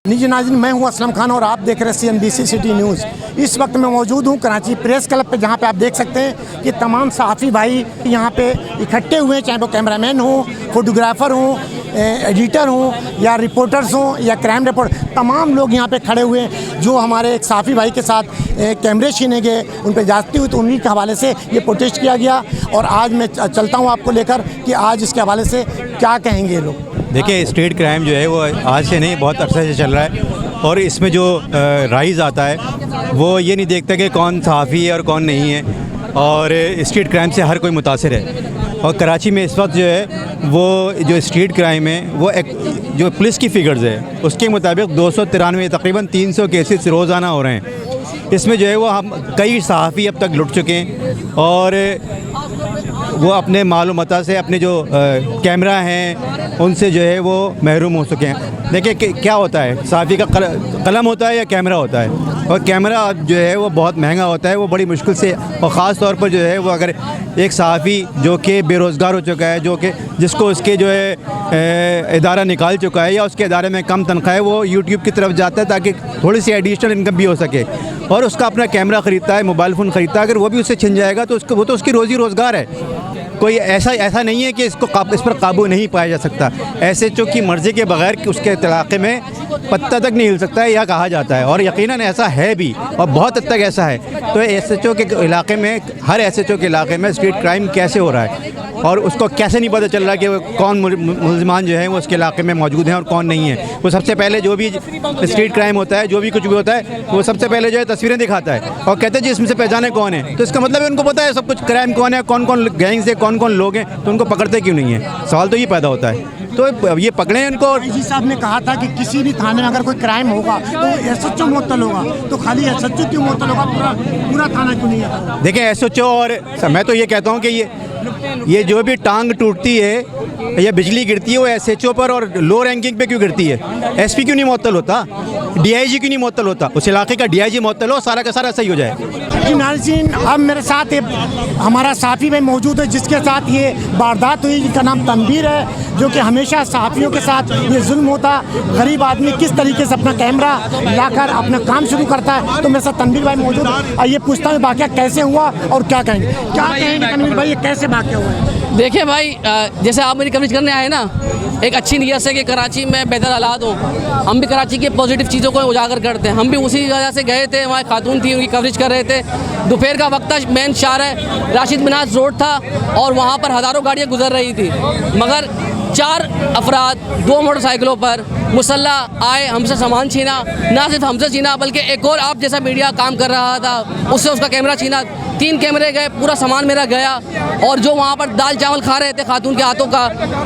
निजी नाज़रीन, मैं हूं असलम खान और आप देख रहे हैं CNBC सिटी न्यूज़। इस वक्त मैं मौजूद हूं कराची प्रेस क्लब पे, जहां पे आप देख सकते हैं कि तमाम सहाफ़ी भाई यहां पे इकट्ठे हुए हैं, चाहे वो कैमरामैन हों, फोटोग्राफ़र हों, एडिटर हों या रिपोर्टर्स हों या क्राइम रिपोर्ट, तमाम लोग यहाँ पे खड़े हुए हैं। जो हमारे एक सहाफ़ी भाई के साथ कैमरे छीने गए, उन पर जाती हुई, तो उन्हीं के हवाले से ये प्रोटेस्ट किया गया। और आज मैं चलता हूँ आपको लेकर कि आज इसके हवाले से क्या कहेंगे ये लोग। देखिए, स्ट्रीट क्राइम जो है वो आज से नहीं, बहुत अरसे से चल रहा है। और इसमें जो राइज़ आता है वो ये नहीं देखता कि कौन सहाफ़ी है और कौन नहीं है। और स्ट्रीट क्राइम से हर कोई मुतासिर है। और कराची में इस वक्त जो है वो जो स्ट्रीट क्राइम है वो एक जो पुलिस की फ़िगर्स है उसके मुताबिक 293 तकरीबन 300 केसेस रोज़ाना हो रहे हैं। इसमें जो है वो हम कई सहाफ़ी अब तक लुट चुके हैं और वो अपने मालूमात से, अपने जो कैमरा हैं उनसे जो है वो महरूम हो चुके हैं। देखिए क्या होता है, सहाफ़ी का कलम होता है या कैमरा होता है। और कैमरा जो है वो बहुत महंगा होता है, वो बड़ी मुश्किल से, और ख़ास तौर पर जो है वो अगर एक सहाफ़ी जो कि बेरोज़गार हो चुका है, जो कि जिसको उसके जो है इदारा निकाल चुका है या उसके इदारे में कम तनख्वाह है, वो यूट्यूब की तरफ जाता है ताकि थोड़ी सी एडिशनल इनकम भी हो सके। और उसका अपना कैमरा ख़रीदता है, मोबाइल फ़ोन ख़रीदता है, अगर वो भी उससे छिन जाएगा तो उसको, वो तो उसकी रोज़ी रोज़गार है। कोई ऐसा नहीं है कि इस पर काबू नहीं पाया जा सकता। SHO की मर्ज़ी के बगैर कि उसके इलाके में पत्ता तक नहीं हिल सकता है, यह कहा जाता है। और यकीनन ऐसा है भी, और बहुत हद तक ऐसा है। तो SHO के इलाके में, हर SHO के इलाके में स्ट्रीट क्राइम कैसे हो रहा है और उसको कैसे नहीं पता चल रहा कि कौन मुलज़मान जो है वो उसके इलाके में मौजूद हैं और कौन नहीं है। वो सबसे पहले जो भी स्ट्रीट क्राइम होता है, जो भी कुछ भी होता है, वो सबसे पहले जो है तस्वीरें दिखाता है और कहते हैं जी इसमें से पहचाने कौन है। तो इसका मतलब है उनको पता है सब कुछ, क्राइम कौन है, कौन कौन गैंग्स है, कौन कौन लोग हैं, तो उनको पकड़ते क्यों नहीं है। सवाल तो ये पैदा होता है। तो ये पकड़े इनको। जी साहब ने कहा था कि किसी भी थाने में अगर कोई क्राइम होगा तो SHO मुअत्तल होगा, तो खाली SHO क्यों मुअत्तल होगा, पूरा थाना क्यों नहीं है? देखिए SHO, और मैं तो ये कहता हूँ कि ये जो भी टांग टूटती है या बिजली गिरती है वो SHO पर और लो रैंकिंग पे क्यों गिरती है? SP क्यों नहीं मुअत्तल होता? DIG क्यों नहीं मुअत्तल होता? उस इलाके का DIG मुअत्तल हो, सारा का सारा सही हो जाए। जी नाज़रीन, अब मेरे साथ हमारा सहाफ़ी भाई मौजूद है जिसके साथ ये वारदात हुई, जिनका नाम तनवीर है, जो कि हमेशा सहाफ़ियों के साथ ये जुल्म होता। गरीब आदमी किस तरीके से अपना कैमरा लाकर अपना काम शुरू करता है। तो मेरे साथ तनवीर भाई मौजूद है। आइए पूछता हूँ वाक़या कैसे हुआ और क्या कहेंगे तनवीर भाई, ये कैसे वाक़या हुआ है? देखिए भाई, जैसे आप मेरी कवरेज करने आए ना, एक अच्छी नीयत से कि कराची में बेहतर हालात हो, हम भी कराची के पॉजिटिव चीज़ों को उजागर करते हैं। हम भी उसी वजह से गए थे, वहाँ खातून थी, उनकी कवरेज कर रहे थे। दोपहर का वक्त था, मेन शाहर राशिद मिनाज रोड था और वहाँ पर हज़ारों गाड़ियाँ गुजर रही थी, मगर 4 अफराद 2 मोटरसाइकिलों पर मुसल्लह आए, हमसे सामान छीना। ना सिर्फ हमसे छीना बल्कि एक और आप जैसा मीडिया काम कर रहा था उससे उसका कैमरा छीना। 3 कैमरे गए, पूरा सामान मेरा गया। और जो वहाँ पर दाल चावल खा रहे थे खातून के हाथों का,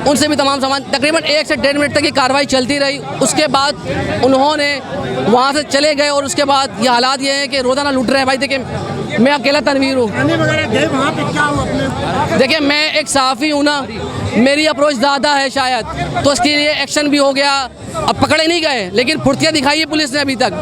उनसे भी तमाम सामान। तकरीबन 1 से 1.5 मिनट तक ये कार्रवाई चलती रही। उसके बाद उन्होंने वहाँ से चले गए और उसके बाद ये हालात ये हैं कि रोज़ाना लूट रहे हैं। भाई देखिए, मैं अकेला तनवीर हूँ। देखिए, मैं एक सहाफ़ी हूँ ना, मेरी अप्रोच ज़्यादा है शायद, तो इसके लिए एक्शन भी हो गया। अब पकड़े नहीं गए लेकिन फुर्तियाँ दिखाई है पुलिस ने अभी तक।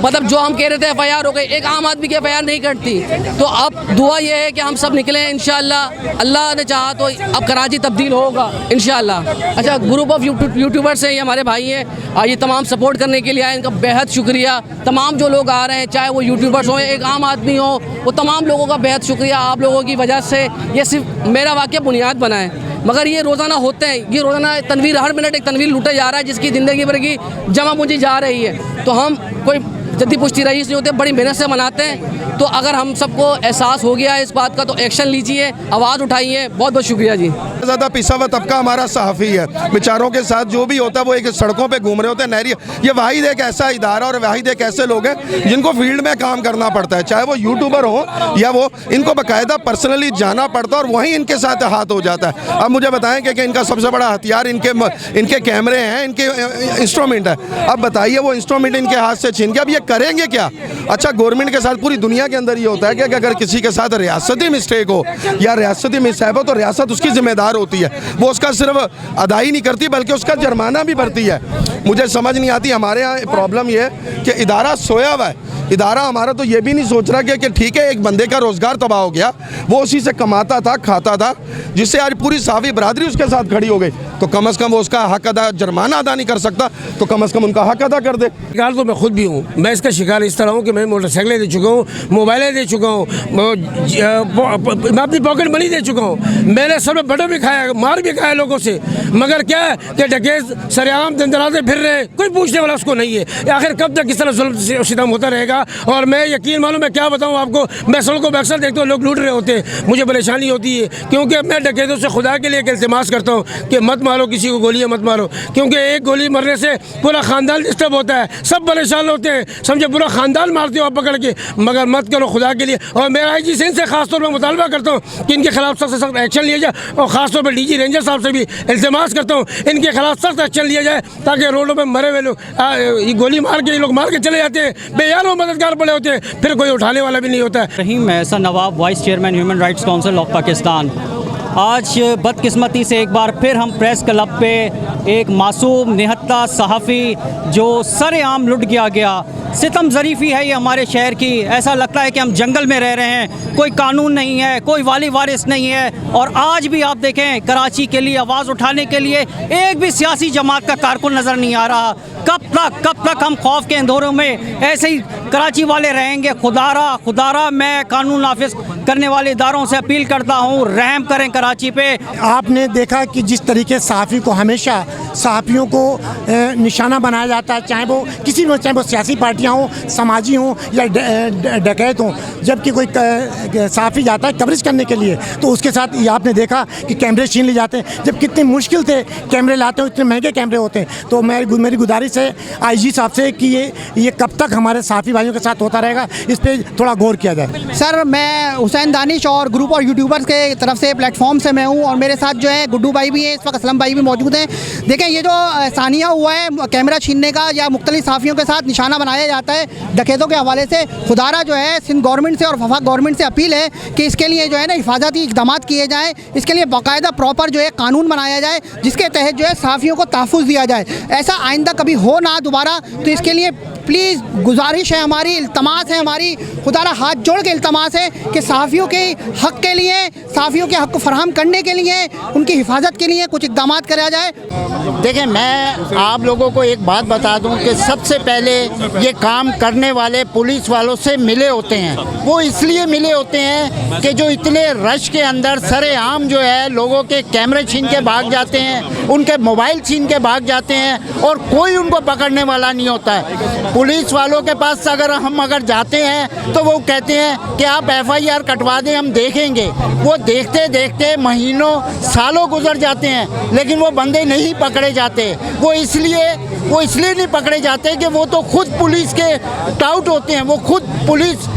मतलब जो हम कह रहे थे FIR हो गई, एक आम आदमी की FIR नहीं करती। तो अब दुआ ये है कि हम सब निकलें इंशाअल्लाह। अल्लाह ने चाहा तो अब कराची तब्दील होगा इंशाअल्लाह। अच्छा, ग्रुप ऑफ यूट्यूबर्स हैं, ये हमारे भाई हैं, ये तमाम सपोर्ट करने के लिए आए, इनका बेहद शुक्रिया। तमाम जो लोग आ रहे हैं, चाहे वो यूट्यूबर्स हों, एक आम आदमी हो, वो तमाम लोगों का बेहद शुक्रिया। आप लोगों की वजह से ये सिर्फ मेरा वाक़या बुनियाद बना है, मगर ये रोज़ाना होते हैं। ये रोज़ाना तनवीर, हर मिनट एक तनवीर लूटा जा रहा है जिसकी ज़िंदगी भर की जमा पूंजी जा रही है। तो हम कोई जद्दी पुश्ती रईस नहीं होते, बड़ी मेहनत से मनाते हैं। तो अगर हम सबको एहसास हो गया है इस बात का तो एक्शन लीजिए, आवाज़ उठाइए। बहुत बहुत शुक्रिया जी। ज़्यादा पिसा हुआ तबका हमारा सहाफ़ी है, बेचारों के साथ जो भी होता है वो एक सड़कों पे घूम रहे होते हैं, नहरी। ये वाहिद एक ऐसा इदारा और वाहिद एक ऐसे लोग हैं जिनको फील्ड में काम करना पड़ता है, चाहे वो यूट्यूबर हो या वो, इनको बाकायदा पर्सनली जाना पड़ता है और वहीं इनके साथ हाथ हो जाता है। अब मुझे बताएं कि इनका सबसे बड़ा हथियार इनके कैमरे हैं, इनके इंस्ट्रूमेंट है। अब बताइए वो इंस्ट्रूमेंट इनके हाथ से छीन के अब ये करेंगे क्या? अच्छा, गवर्नमेंट के साथ पूरी दुनिया के अंदर ये होता है कि अगर किसी के साथ रियासती मिस्टेक हो या रियासती मिसहैब हो तो रियासत उसकी जिम्मेदार होती है। वो उसका सिर्फ अदाई नहीं करती बल्कि उसका जुर्माना भी भरती है। मुझे समझ नहीं आती, हमारे यहाँ प्रॉब्लम ये है कि इदारा सोया हुआ है। इदारा हमारा तो ये भी नहीं सोच रहा कि ठीक है एक बंदे का रोज़गार तबाह हो गया, वो उसी से कमाता था, खाता था, जिससे आज पूरी सहाफ़ी बरादरी उसके साथ खड़ी हो गई। तो कम से कम वो उसका हक अदा, जुर्माना अदा नहीं कर सकता तो कम से कम उनका हक अदा कर दे। शिकार तो मैं खुद भी हूँ, मैं इसका शिकार इस तरह हूँ कि मैं मोटरसाइकिलें दे चुका हूँ, मोबाइलें दे चुका हूँ, मैं अपनी पॉकेट मनी दे चुका हूँ, मैंने सब बड़े भी खाया, मार भी खाया लोगों से, मगर क्या है कि डकैत सरेआम दंदनाते फिर रहे, कोई पूछने वाला उसको नहीं है। आखिर कब तक इस तरह जुल्म सितम होता रहेगा? और मैं यकीन मालूम, मैं क्या बताऊँ आपको, मैं सड़कों पर अक्सर देखता हूँ लोग लूट रहे होते हैं, मुझे परेशानी होती है, क्योंकि मैं डकैतों से खुदा के लिए इल्तिमास करता हूँ कि मत मारो किसी को, गोलियाँ मत मारो, क्योंकि एक गोली मरने से पूरा ख़ानदान डिस्टर्ब होता है, सब परेशान होते हैं, समझे, पूरा ख़ानदान मारते हो आप पकड़ के, मगर मत करो खुदा के लिए। और मेरा IG सिंह से खासतौर पर मुतालबा करता हूँ कि इनके खिलाफ सख्त से सख्त एक्शन लिया जाए, और ख़ासतौर पर DG रेंजर साहब से भी इल्तिमास करता हूँ इनके खिलाफ सख्त एक्शन लिया जाए, ताकि रोडों पर मरे हुए लोग गोली मार के लोग मार के चले जाते हैं, बेयारों मददगार पड़े होते हैं, फिर कोई उठाने वाला भी नहीं होता है। Rahim Ehsan Nawab, vice chairman human rights council of Pakistan. आज बदकिस्मती से एक बार फिर हम प्रेस क्लब पे एक मासूम निहत्ता सहाफ़ी जो सरेआम लुट गया, सितम ज़रीफ़ी है ये हमारे शहर की। ऐसा लगता है कि हम जंगल में रह रहे हैं, कोई कानून नहीं है, कोई वाली वारिस नहीं है। और आज भी आप देखें, कराची के लिए आवाज़ उठाने के लिए एक भी सियासी जमात का कारकुन नज़र नहीं आ रहा। कब तक हम खौफ के अंधेरों में ऐसे ही कराची वाले रहेंगे? खुदारा मैं कानून नाफिज करने वाले इदारों से अपील करता हूँ, रहम करें कराची पे। आपने देखा कि जिस तरीके सहाफ़ी को हमेशा सहाफ़ियों को निशाना बनाया जाता है, चाहे वो किसी में, चाहे वो सियासी पार्टियाँ हों, समाजी हों या डकैत हों, जबकि कोई सहाफ़ी जाता है कवरेज करने के लिए तो उसके साथ ये आपने देखा कि कैमरे छीन ले जाते हैं, जब कितनी मुश्किल से कैमरे लाते हो, इतने महंगे कैमरे होते हैं। तो मेरी गुजारिश है IG साहब से कि ये कब तक हमारे सहाफ़ी भाइयों के साथ होता रहेगा, इस पर थोड़ा गौर किया जाए। सर, मैं हुसैन दानिश और ग्रुप और यूट्यूबर्स के तरफ से प्लेटफॉर्म से मैं हूँ, और मेरे साथ जो है गुड्डू भाई भी हैं, इस वक्त असलम भाई भी मौजूद हैं। देखें, ये जो सानिया हुआ है कैमरा छीनने का या मुख्तलिफ सहाफ़ियों के साथ निशाना बनाया जाता है डकैतों के हवाले से, खुदारा जो है सिंध गवर्नमेंट से और वफाक गवर्नमेंट से अपील है कि इसके लिए जो है ना हिफाजती इक़दाम किए जाएँ, इसके लिए बाकायदा प्रॉपर जो है कानून बनाया जाए, जिसके तहत जो है सहाफ़ियों को तहफ़्फ़ुज़ दिया जाए। ऐसा आइंदा कभी हो ना दोबारा, तो इसके लिए प्लीज़ गुजारिश है हमारी, इल्तमास है हमारी, खुदारा हाथ जोड़ के इल्तमास है कि सहाफ़ियों के हक़ के लिए, सहाफ़ियों के हक़ को फराहम करने के लिए, उनकी हिफाजत के लिए कुछ इक़दाम करा जाए। देखें, मैं आप लोगों को एक बात बता दूं कि सबसे पहले ये काम करने वाले पुलिस वालों से मिले होते हैं। वो इसलिए मिले होते हैं कि जो इतने रश के अंदर सरेआम जो है लोगों के कैमरे छीन के भाग जाते हैं, उनके मोबाइल छीन के भाग जाते हैं, और कोई उनको पकड़ने वाला नहीं होता है। पुलिस वालों के पास अगर जाते हैं तो वो कहते हैं कि आप FIR कटवा दें, हम देखेंगे। वो देखते देखते महीनों सालों गुजर जाते हैं, लेकिन वो बंदे नहीं पकड़े जाते। वो इसलिए नहीं पकड़े जाते कि वो तो खुद पुलिस के टाउट होते हैं। वो खुद पुलिस,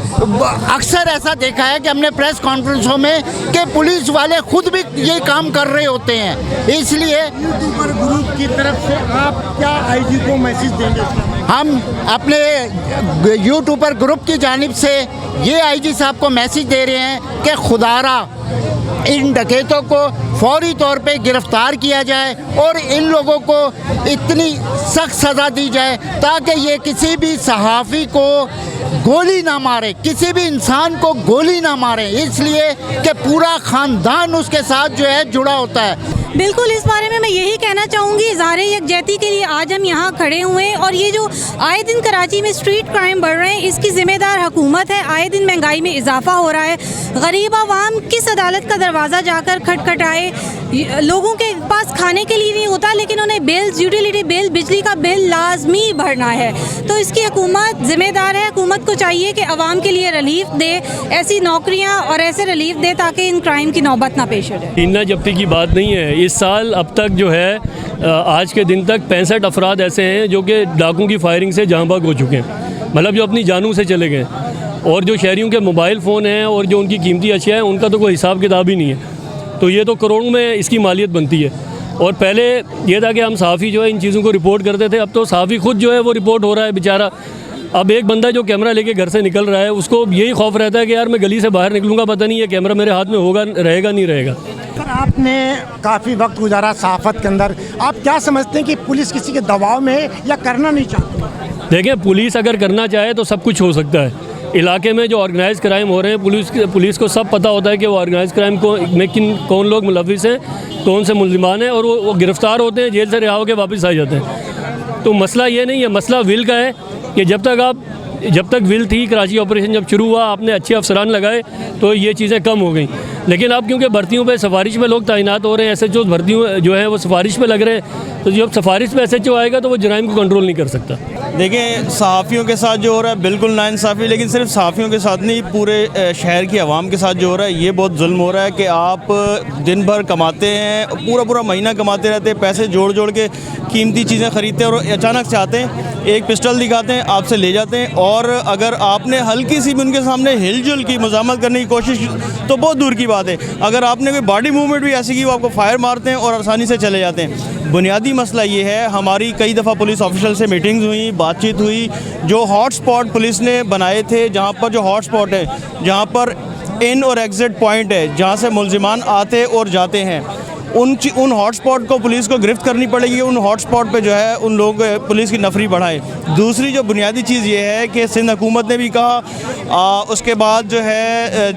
अक्सर ऐसा देखा है कि हमने प्रेस कॉन्फ्रेंसों में कि पुलिस वाले खुद भी ये काम कर रहे होते हैं। इसलिए यूट्यूबर ग्रुप की तरफ से आप क्या IG को मैसेज देंगे? हम अपने यूट्यूबर ग्रुप की जानिब से ये IG साहब को मैसेज दे रहे हैं कि खुदारा इन डकैतों को फौरी तौर पे गिरफ़्तार किया जाए और इन लोगों को इतनी सख्त सज़ा दी जाए ताकि ये किसी भी सहाफ़ी को गोली ना मारे, किसी भी इंसान को गोली ना मारे, इसलिए कि पूरा ख़ानदान उसके साथ जो है जुड़ा होता है। बिल्कुल, इस बारे में मैं यही कहना चाहूँगी, इज़हारे यकजहती के लिए आज हम यहाँ खड़े हुए हैं। और ये जो आए दिन कराची में स्ट्रीट क्राइम बढ़ रहे हैं, इसकी ज़िम्मेदार हुकूमत है। आए दिन महंगाई में इजाफा हो रहा है। गरीब आवाम किस अदालत का दरवाज़ा जाकर खटखटाए? लोगों के पास खाने के लिए नहीं होता, लेकिन उन्हें बिल्स, यूटिलिटी बिल, बिजली का बिल लाजमी भरना है। तो इसकी हुकूमत ज़िम्मेदार है। हुकूमत को चाहिए कि आवाम के लिए रिलीफ दे, ऐसी नौकरियाँ और ऐसे रिलीफ दे ताकि इन क्राइम की नौबत ना पेश हो जाए। छीनना जब्ती की बात नहीं है। इस साल अब तक जो है आज के दिन तक 65 अफराद ऐसे हैं जो कि डाकुओं की फायरिंग से जहाँ भाग हो चुके हैं, मतलब जो अपनी जानों से चले गए। और जो शहरियों के मोबाइल फ़ोन हैं और जो उनकी कीमती अशिया हैं, उनका तो कोई हिसाब किताब ही नहीं है। तो ये तो करोड़ों में इसकी मालियत बनती है। और पहले ये था कि हम सहाफ़ी जो है इन चीज़ों को रिपोर्ट करते थे, अब तो सहाफ़ी खुद जो है वो रिपोर्ट हो रहा है बेचारा। अब एक बंदा जो कैमरा लेके घर से निकल रहा है, उसको यही खौफ रहता है कि यार मैं गली से बाहर निकलूँगा, पता नहीं ये कैमरा मेरे हाथ में होगा, रहेगा नहीं रहेगा। सर, आपने काफ़ी वक्त गुजारा सहाफ़त के अंदर, आप क्या समझते हैं कि पुलिस किसी के दबाव में है या करना नहीं चाहती? देखें, पुलिस अगर करना चाहे तो सब कुछ हो सकता है। इलाके में जो ऑर्गेनाइज क्राइम हो रहे हैं, पुलिस को सब पता होता है कि वो ऑर्गेनाइज क्राइम को में कौन लोग मुलविस हैं, कौन से मुल्ज़िमान हैं, और वो गिरफ़्तार होते हैं, जेल से रिहा होकर वापस आ जाते हैं। तो मसला ये नहीं है, मसला विल का है कि जब तक विल थी, कराची ऑपरेशन जब शुरू हुआ, आपने अच्छे अफसरान लगाए तो ये चीज़ें कम हो गई। लेकिन अब क्योंकि भर्तियों पे सिफारिश में लोग तैनात हो रहे हैं, SHO भर्तियों जो है वो सिफारिश पे लग रहे हैं, तो जब सिफारिश पे SHO आएगा तो वो जराइम को कंट्रोल नहीं कर सकता। देखें, सहाफ़ियों के साथ जो हो रहा है बिल्कुल नाइंसाफ़ी, लेकिन सिर्फ सहाफ़ियों के साथ नहीं, पूरे शहर की आवाम के साथ जो हो रहा है ये बहुत जुल्म हो रहा है कि आप दिन भर कमाते हैं, पूरा महीना कमाते रहते हैं, पैसे जोड़ के कीमती चीज़ें ख़रीदते हैं और अचानक से आते हैं, एक पिस्टल दिखाते हैं, आपसे ले जाते हैं, और अगर आपने हल्की सी भी उनके सामने हिलजुल की, मुज़ामत करने की कोशिश तो बहुत दूर की बात है, अगर आपने कोई बॉडी मूवमेंट भी ऐसी की, वो आपको फायर मारते हैं और आसानी से चले जाते हैं। बुनियादी मसला ये है, हमारी कई दफ़ा पुलिस ऑफिशियल से मीटिंग्स हुई, बातचीत हुई, जो हॉट स्पॉट पुलिस ने बनाए थे, जहाँ पर जो हॉट स्पॉट है, जहाँ पर इन और एग्ज़िट पॉइंट है, जहाँ से मुल्ज़िमान आते और जाते हैं, उन हॉटस्पॉट को पुलिस को गिरफ्त करनी पड़ेगी। उन हॉटस्पॉट पे जो है उन लोग पुलिस की नफरी बढ़ाए। दूसरी जो बुनियादी चीज़ ये है कि सिंध हुकूमत ने भी कहा, उसके बाद जो है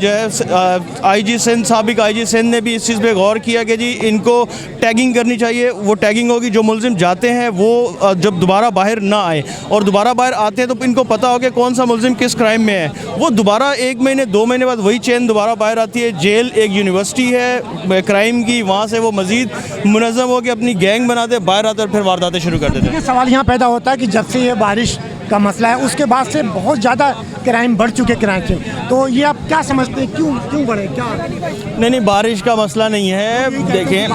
IG सिंध, साबिक IG सिंध ने भी इस चीज़ पे गौर किया कि जी इनको टैगिंग करनी चाहिए। वो टैगिंग होगी, जो मुल्ज़िम जाते हैं वो जब दोबारा बाहर ना आए, और दोबारा बाहर आते हैं तो इनको पता हो कि कौन सा मुल्ज़िम किस क्राइम में है। वो दोबारा 1 महीने 2 महीने बाद वही चेन दोबारा बाहर आती है। जेल एक यूनिवर्सिटी है क्राइम की, वहाँ से वो मज़ीद मुनज़्ज़म हो के अपनी गैंग बनाते, बाहर आते और फिर वारदातें शुरू कर देते हैं। सवाल यहाँ पैदा होता है कि जब से ये बारिश का मसला है, उसके बाद से बहुत ज़्यादा क्राइम बढ़ चुके कराची, तो ये आप क्या समझते हैं, क्यों बढ़े, क्या? नहीं, बारिश का मसला नहीं है। देखें,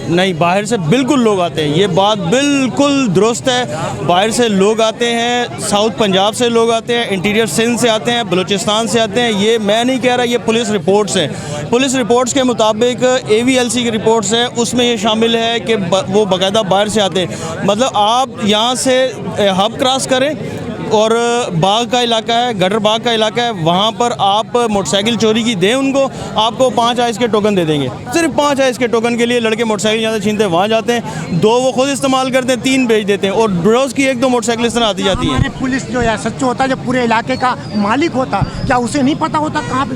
नहीं, बाहर से बिल्कुल लोग आते हैं, ये बात बिल्कुल दुरुस्त है। बाहर से लोग आते हैं, साउथ पंजाब से लोग आते हैं, इंटीरियर सिंध से आते हैं, बलूचिस्तान से आते हैं। ये मैं नहीं कह रहा, ये पुलिस रिपोर्ट्स हैं। पुलिस रिपोर्ट्स के मुताबिक AVLC की रिपोर्ट्स हैं, उसमें ये शामिल है कि वो बाकायदा बाहर से आते हैं। मतलब आप यहाँ से हब क्रॉस करें और बाग का इलाका है, गटर बाग का इलाका है, वहाँ पर आप मोटरसाइकिल चोरी की दें उनको, आपको 5 आइस के टोकन दे देंगे। सिर्फ 5 आइस के टोकन के लिए लड़के मोटरसाइकिल यहाँ से छीनते हैं, वहाँ जाते हैं, 2 वो खुद इस्तेमाल करते हैं, 3 बेच देते हैं, और रोज़ की 1-2 मोटरसाइकिल इस तरह आती जाती है। पुलिस जो है SHO होता है, जो पूरे इलाके का मालिक होता, क्या उसे नहीं पता होता कहाँ पे?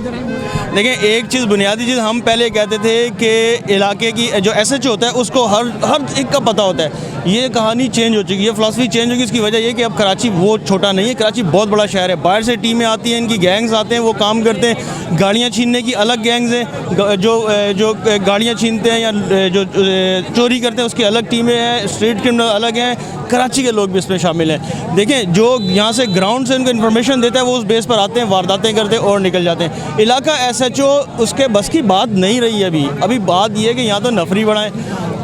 देखिए, एक चीज़, बुनियादी चीज़, हम पहले कहते थे कि इलाके की जो SHO होता है उसको हर एक का पता होता है। ये कहानी चेंज हो चुकी है, फ़िलॉसफी चेंज होगी। इसकी वजह ये कि अब कराची वो छोटा नहीं है, कराची बहुत बड़ा शहर है। बाहर से टीमें आती हैं, इनकी गैंग्स आते हैं, वो काम करते हैं। गाड़ियाँ छीनने की अलग गैंग्स हैं, जो गाड़ियाँ छीनते हैं या जो चोरी करते हैं उसकी अलग टीमें हैं, स्ट्रीट क्रिमिनल अलग हैं, कराची के लोग भी इसमें शामिल हैं। देखें, जो यहाँ से ग्राउंड से उनको इन्फॉर्मेशन देता है वो उस बेस पर आते हैं, वारदातें करते हैं और निकल जाते हैं। इलाका SHO उसके बस की बात नहीं रही है अभी बात ये है कि यहाँ तो नफरी बढ़ाएं,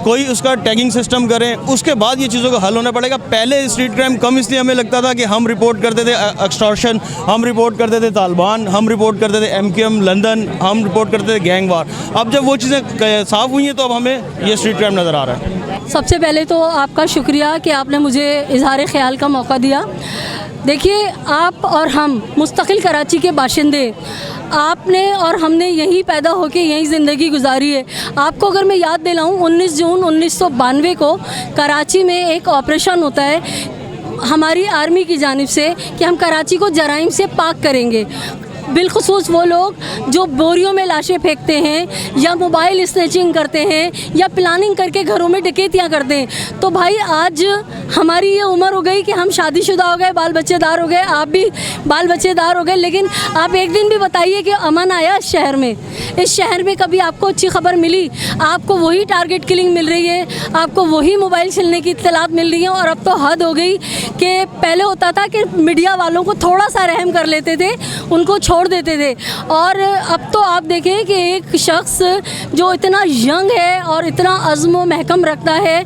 कोई उसका टैगिंग सिस्टम करें, उसके बाद ये चीज़ों का हल होना पड़ेगा। पहले स्ट्रीट क्राइम कम इसलिए हमें लगता था कि हम रिपोर्ट करते थे एक्सटॉर्शन, हम रिपोर्ट करते थे तालिबान, हम रिपोर्ट करते थे MKM लंदन, हम रिपोर्ट करते थे गैंग वार। अब जब वो चीज़ें साफ़ हुई हैं तो अब हमें ये स्ट्रीट क्राइम नज़र आ रहा है। सबसे पहले तो आपका शुक्रिया कि आपने मुझे इजहार ख्याल का मौका दिया। देखिए, आप और हम मुस्तकिल कराची के बाशिंदे, आपने और हमने यहीं पैदा होकर यहीं ज़िंदगी गुजारी है। आपको अगर मैं याद दिलाऊं, 19 जून 1992 को कराची में एक ऑपरेशन होता है हमारी आर्मी की जानिब से कि हम कराची को जराइम से पाक करेंगे। बिलखुसूस वो लोग जो बोरियों में लाशें फेंकते हैं या मोबाइल स्नैचिंग करते हैं या प्लानिंग करके घरों में डकैतियाँ करते हैं। तो भाई, आज हमारी ये उम्र हो गई कि हम शादीशुदा हो गए, बाल बच्चेदार हो गए, आप भी बाल बच्चेदार हो गए, लेकिन आप एक दिन भी बताइए कि अमन आया इस शहर में? इस शहर में कभी आपको अच्छी खबर मिली? आपको वही टारगेट किलिंग मिल रही है, आपको वही मोबाइल छीनने की इत्तलात मिल रही है। और अब तो हद हो गई कि पहले होता था कि मीडिया वालों को थोड़ा सा रहम कर लेते थे, उनको छोड़ देते थे, और अब तो आप देखें कि एक शख्स जो इतना यंग है और इतना अज़्म महकम रखता है,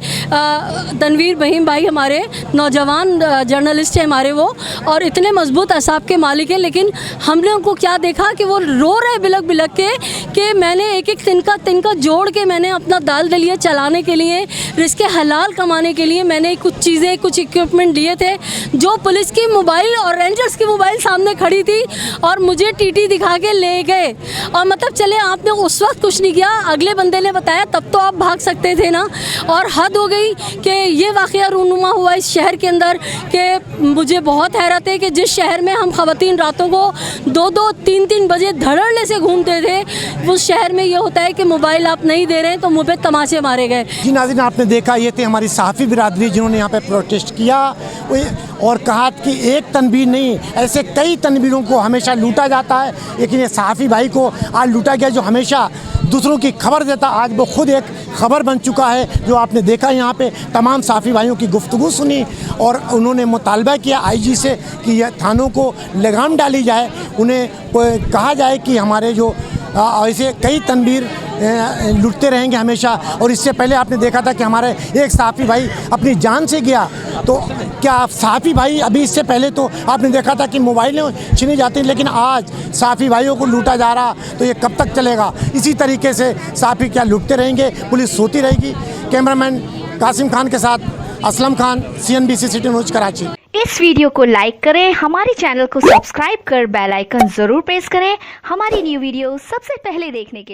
तनवीर बहीम भाई हमारे नौजवान जर्नलिस्ट हैं हमारे वो, और इतने मजबूत असाब के मालिक हैं, लेकिन हमने उनको क्या देखा कि वो रो रहे बिलक बिलक के कि मैंने एक एक तिनका जोड़ के मैंने अपना दाल दलिया चलाने के लिए, रिस्क हलाल कमाने के लिए मैंने कुछ चीज़ें, कुछ इक्विपमेंट लिए थे, जो पुलिस की मोबाइल और रेंजर्स की मोबाइल सामने खड़ी थी, और मुझे टीटी दिखा के ले गए। और मतलब चले आपने उस वक्त कुछ नहीं किया, अगले बंदे ने बताया, तब तो आप भाग सकते थे ना। और हद हो गई कि ये वाक़या रूनुमा हुआ इस शहर के अंदर कि मुझे बहुत हैरत है कि जिस शहर में हम ख़वातीन रातों को 2-2, 3-3 बजे धड़ल्ले से घूमते थे, उस शहर में ये होता है कि मोबाइल आप नहीं दे रहे हैं तो मुँह पे तमाचे मारे गए। जी नाज़रीन, आपने देखा ये थे हमारी सहाफ़ी बिरादरी जिन्होंने यहाँ पे प्रोटेस्ट किया और कहा कि एक तनवीर नहीं, ऐसे कई तनवीरों को हमेशा लूटा जाता है, लेकिन ये सहाफ़ी भाई को आज लूटा गया जो हमेशा दूसरों की खबर देता। आज वो खुद एक खबर बन चुका है। जो आपने देखा यहाँ पे तमाम सहाफ़ी भाइयों की गुफ्तगू सुनी और उन्होंने मुतालबा किया आईजी से कि यह थानों को लगाम डाली जाए, उन्हें कहा जाए कि हमारे जो ऐसे कई तनवीर लुटते रहेंगे हमेशा। और इससे पहले आपने देखा था कि हमारे एक सहाफ़ी भाई अपनी जान से गया। तो क्या सहाफ़ी भाई अभी इससे पहले तो आपने देखा था कि मोबाइलें छीनी जाती, लेकिन आज सहाफ़ी भाइयों को लूटा जा रहा, तो ये कब तक चलेगा? इसी तरीके से सहाफ़ी क्या लुटते रहेंगे, पुलिस सोती रहेगी? कैमरामैन कासिम खान के साथ Aslam Khan, CNBC city news Karachi. इस वीडियो को लाइक करें, हमारे चैनल को सब्सक्राइब कर बेल आइकन जरूर प्रेस करें हमारी न्यू वीडियो सबसे पहले देखने के लिए।